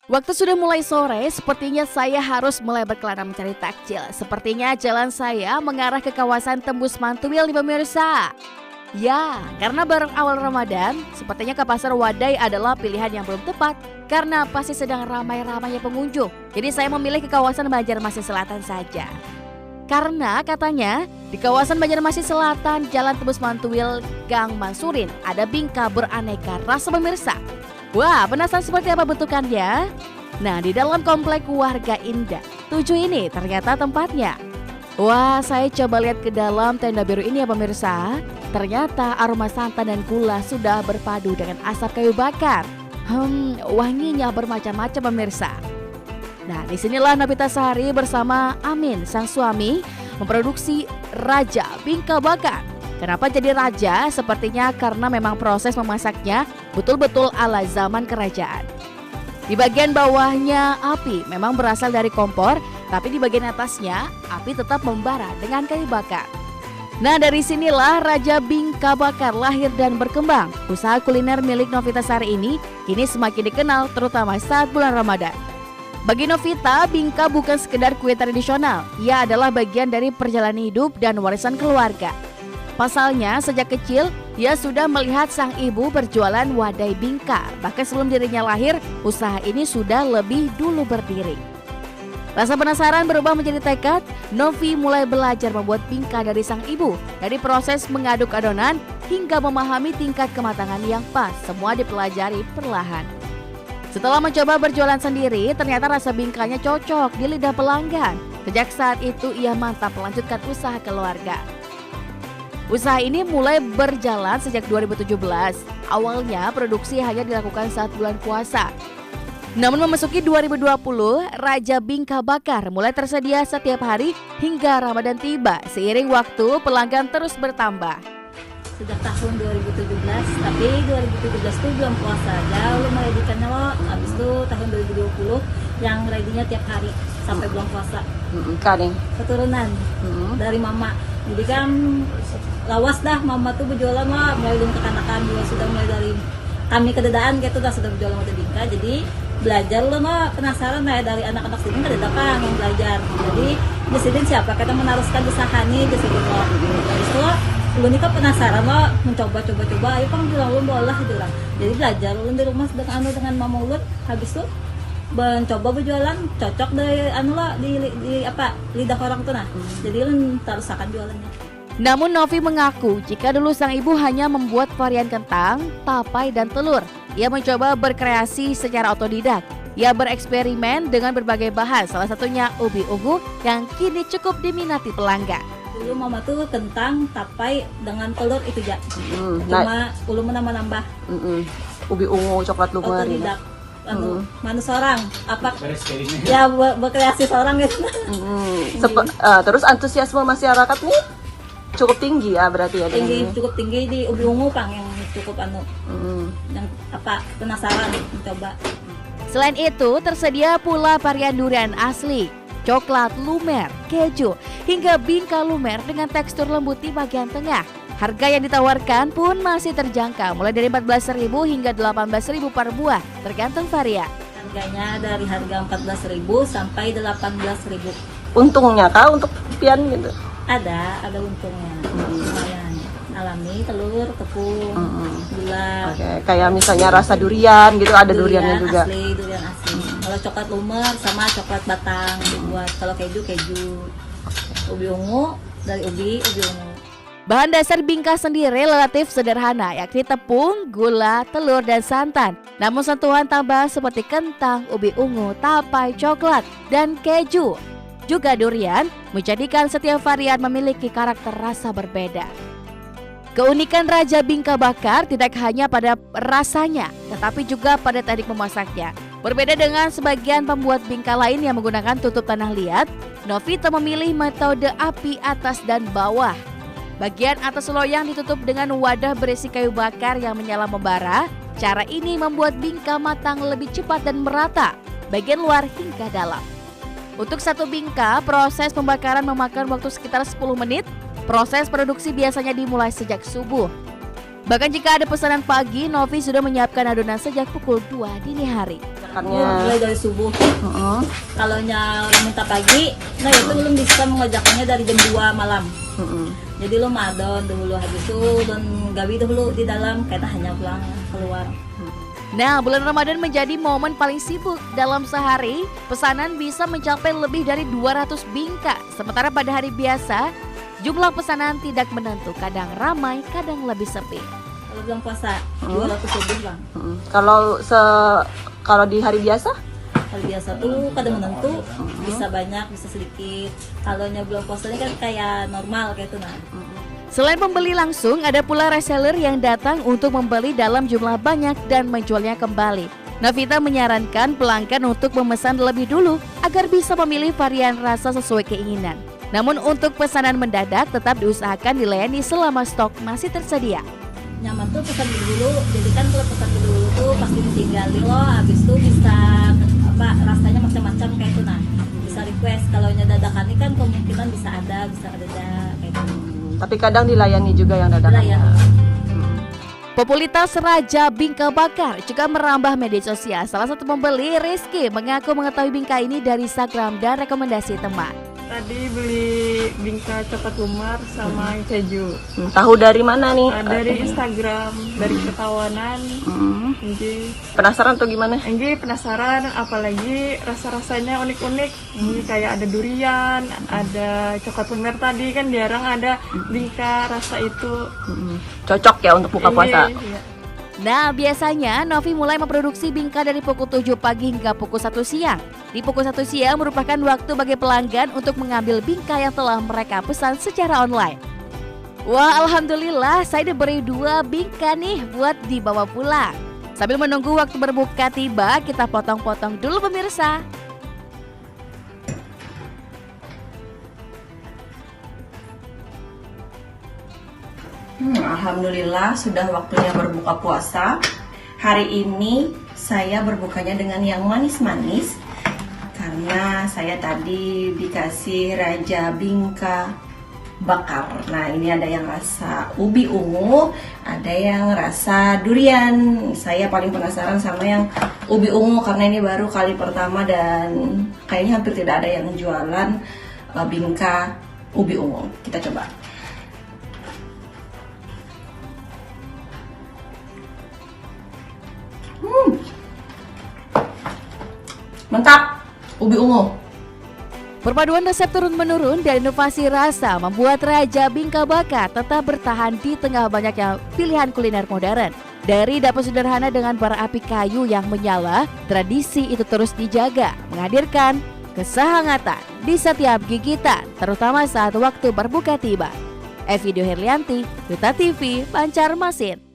Waktu sudah mulai sore, sepertinya saya harus mulai berkelana mencari takjil. Sepertinya jalan saya mengarah ke kawasan Tembus Mantuil nih pemirsa. Ya, karena bareng awal Ramadan, sepertinya ke Pasar Wadai adalah pilihan yang belum tepat karena pasti sedang ramai-ramainya pengunjung. Jadi saya memilih ke kawasan Banjarmasin Selatan saja. Karena katanya di kawasan Banjarmasin Selatan, Jalan Tembus Mantuil, Gang Mansurin ada bingka beraneka rasa pemirsa. Wah, penasaran seperti apa bentukannya? Nah, di dalam komplek Warga Indah 7 ini ternyata tempatnya. Wah, saya coba lihat ke dalam tenda biru ini ya pemirsa. Ternyata aroma santan dan gula sudah berpadu dengan asap kayu bakar. Wanginya bermacam-macam pemirsa. Nah, disinilah Nabita Sari bersama Amin, sang suami, memproduksi Raja Bingka Bakar. Kenapa jadi raja? Sepertinya karena memang proses memasaknya betul-betul ala zaman kerajaan. Di bagian bawahnya api memang berasal dari kompor, tapi di bagian atasnya api tetap membara dengan kayu bakar. Nah, dari sinilah Raja Bingka Bakar lahir dan berkembang. Usaha kuliner milik Novita Sari ini kini semakin dikenal terutama saat bulan Ramadan. Bagi Novita, bingka bukan sekedar kue tradisional. Ia adalah bagian dari perjalanan hidup dan warisan keluarga. Pasalnya, sejak kecil, ia sudah melihat sang ibu berjualan wadai bingka. Bahkan sebelum dirinya lahir, usaha ini sudah lebih dulu berdiri. Rasa penasaran berubah menjadi tekad, Novi mulai belajar membuat bingka dari sang ibu. Dari proses mengaduk adonan hingga memahami tingkat kematangan yang pas, semua dipelajari perlahan. Setelah mencoba berjualan sendiri, ternyata rasa bingkanya cocok di lidah pelanggan. Sejak saat itu, ia mantap melanjutkan usaha keluarga. Usaha ini mulai berjalan sejak 2017. Awalnya produksi hanya dilakukan saat bulan puasa. Namun memasuki 2020, Raja Bingka Bakar mulai tersedia setiap hari hingga Ramadan tiba. Seiring waktu, pelanggan terus bertambah. Sejak tahun 2017, tapi 2017 itu belum puasa. Lalu meredikannya habis itu tahun 2020 yang readinya tiap hari sampai bulan puasa. Kadang Keturunan dari mama. Jadi kan lawas dah mama tuh berjualan mulai dari kekanakan juga sudah mulai dari kami kededaan gitu dah sudah berjualan wadai bingka. Jadi belajar lo penasaran dari anak-anak sini kededaan yang belajar. Jadi di sini siapa kita meneruskan usaha nih di sini lo. Terus lo lu nih kan penasaran lo mencoba-coba ayo pang bilang lu boleh bilang. Jadi belajar lu di rumah dengan mama ulun habis tuh mencoba berjualan cocok dari di lidah orang tuh nah. Jadi lu terusakan jualannya. Namun Novi mengaku jika dulu sang ibu hanya membuat varian kentang, tapai, dan telur. Ia mencoba berkreasi secara otodidak. Ia bereksperimen dengan berbagai bahan, salah satunya ubi ungu yang kini cukup diminati pelanggan. Dulu mama tuh kentang, tapai dengan telur itu aja. Cuma ulun menambah-nambah. Ubi ungu, coklat lumer. Otodidak. Mana seorang apa ya berkreasi seorang gitu. Terus antusiasme masyarakat nih cukup tinggi ya berarti ya. Cukup tinggi di ubi ungu pang yang cukup yang penasaran mencoba. Selain itu tersedia pula varian durian asli, coklat lumer, keju, hingga bingka lumer dengan tekstur lembut di bagian tengah. Harga yang ditawarkan pun masih terjangkau, mulai dari 14.000 hingga 18.000 per buah, tergantung varian. Harganya dari harga 14.000 sampai 18.000. Untungnya kah untuk pian gitu? Ada untungnya. Lumayan. Alami, telur, tepung, gula. Oke, kayak misalnya rasa durian gitu, ada duriannya juga. Durian asli. Kalau coklat lumer sama coklat batang dibuat. Kalau keju. Ubi ungu dari ubi ungu. Bahan dasar bingka sendiri relatif sederhana, yakni tepung, gula, telur, dan santan. Namun sentuhan tambahan seperti kentang, ubi ungu, tapai, coklat, dan keju, juga durian, menjadikan setiap varian memiliki karakter rasa berbeda. Keunikan Raja Bingka Bakar tidak hanya pada rasanya, tetapi juga pada teknik memasaknya. Berbeda dengan sebagian pembuat bingka lain yang menggunakan tutup tanah liat, Novita memilih metode api atas dan bawah. Bagian atas loyang ditutup dengan wadah berisi kayu bakar yang menyala membara. Cara ini membuat bingka matang lebih cepat dan merata, bagian luar hingga dalam. Untuk satu bingka, proses pembakaran memakan waktu sekitar 10 menit. Proses produksi biasanya dimulai sejak subuh. Bahkan jika ada pesanan pagi, Novi sudah menyiapkan adonan sejak pukul 2 dini hari. makannya. mulai dari subuh. Heeh. Kalau minta pagi, nah itu belum bisa mengajaknya dari jam 2 malam. Heeh. Jadi lo madon dulu, habis itu dan gawi dulu di dalam, kita hanya pulang keluar. Nah, bulan Ramadan menjadi momen paling sibuk. Dalam sehari, pesanan bisa mencapai lebih dari 200 bingka. Sementara pada hari biasa, jumlah pesanan tidak menentu. Kadang ramai, kadang lebih sepi. Kalau bulan puasa, 200 lebih bang. Kalau di hari biasa? Hari biasa tuh kadang menentu, bisa banyak, bisa sedikit. Kalau bulan puasa ini kan kayak normal kayak itu nah. Selain pembeli langsung, ada pula reseller yang datang untuk membeli dalam jumlah banyak dan menjualnya kembali. Novita menyarankan pelanggan untuk memesan lebih dulu agar bisa memilih varian rasa sesuai keinginan. Namun untuk pesanan mendadak tetap diusahakan dilayani selama stok masih tersedia. Nyaman tuh pesan dulu, jadi kan kalau pesan dulu tuh pasti ditinggalin loh, habis itu bisa rasanya macam-macam kayak itu nah. Bisa request, kalau dadakan ini kan kemungkinan bisa ada kayak itu. Tapi kadang dilayani juga yang dadakan. Popularitas Raja Bingka Bakar juga merambah media sosial. Salah satu pembeli, Rizky, mengaku mengetahui bingka ini dari Instagram dan rekomendasi teman. Tadi beli bingka coklat umar sama keju. Tahu dari mana nih? Dari Instagram, dari Ketawanan. Penasaran tuh gimana? Enggi penasaran, apalagi rasa-rasanya unik-unik. Ini kayak ada durian, ada coklat umar tadi kan jarang ada bingka rasa itu. Cocok ya untuk buka puasa. Iya. Nah, biasanya Novi mulai memproduksi bingka dari pukul 7 pagi hingga pukul 1 siang. Di pukul 1 siang merupakan waktu bagi pelanggan untuk mengambil bingka yang telah mereka pesan secara online. Wah, alhamdulillah saya diberi 2 bingka nih buat dibawa pulang. Sambil menunggu waktu berbuka tiba, kita potong-potong dulu pemirsa. Alhamdulillah sudah waktunya berbuka puasa. Hari ini saya berbukanya dengan yang manis-manis karena saya tadi dikasih Raja Bingka Bakar. Nah, ini ada yang rasa ubi ungu, ada yang rasa durian. Saya paling penasaran sama yang ubi ungu karena ini baru kali pertama dan kayaknya hampir tidak ada yang jualan bingka ubi ungu. Kita coba. Mantap, ubi ungu. Perpaduan resep turun-menurun dan inovasi rasa membuat Raja Bingka Bakar tetap bertahan di tengah banyaknya pilihan kuliner modern. Dari dapur sederhana dengan bara api kayu yang menyala, tradisi itu terus dijaga, menghadirkan kesehangatan di setiap gigitan, terutama saat waktu berbuka tiba. Evidio Herlianti, Duta TV, Banjarmasin.